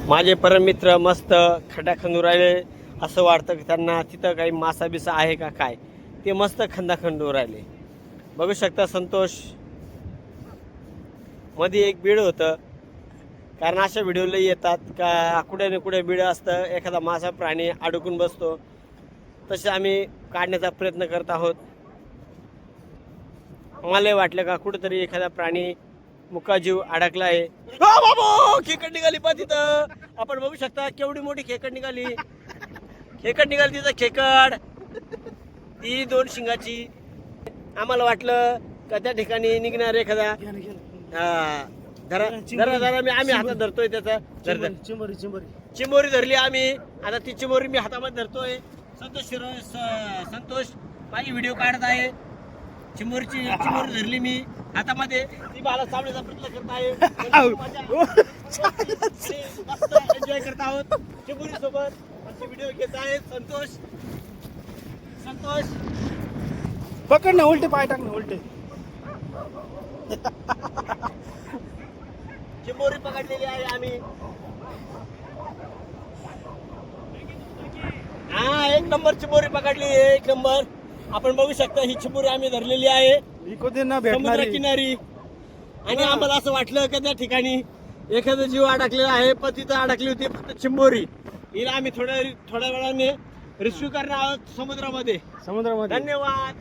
माझे परममित्र मस्त खड्डा खंदू राहिले. असं वाटतं की त्यांना तिथं काही मासा बिसा आहे का काय. ते मस्त खंदा खंदू राहिले. बघू शकता संतोष. मध्ये एक बीड होतं, कारण अशा व्हिडिओ लई येतात का कुठे ना कुठे बीड असतं, एखादा मासा प्राणी अडकून बसतो. तसे आम्ही काढण्याचा प्रयत्न करत आहोत. आम्हालाही वाटलं का कुठेतरी एखादा प्राणी मुकाजीव अडकला आहे. बाबा खेकड निघाली पा तिथं. आपण बघू शकता केवढी मोठी खेकड निघाली. खेकड निघाली तिथं खेकड. ती 2 शिंगाची. आम्हाला वाटलं का त्या ठिकाणी निघणार एखादा. जरा जरा जरा आम्ही हातात धरतोय त्याचा. चिंबोरी धरली आम्ही. आता ती चिंबोरी मी हातामध्ये धरतोय. संतोष माझी व्हिडिओ काढत आहे. चिंबोरी धरली मी हातामध्ये. ती मला चावण्याचा प्रयत्न करत आहे. मस्त एन्जॉय करत आहोत चिंबोरी सोबत. व्हिडिओ घेत आहे संतोष. पकड ना, उलटे पाय टाक ना, उलटे. चिंबोरी पकडलेली आहे आम्ही. हा, 1 नंबर चिंबोरी पकडली. 1 नंबर. आपण बघू शकता ही चिंबोरी आम्ही धरलेली आहे समुद्र किनारी. आणि आम्हाला असं वाटलं की त्या ठिकाणी एखादा जीव अडकलेला आहे, पण तिथं अडकली होती फक्त चिंबोरी. हिला आम्ही थोड्या वेळाने रिस्क्यू करणार आहोत समुद्रामध्ये. धन्यवाद.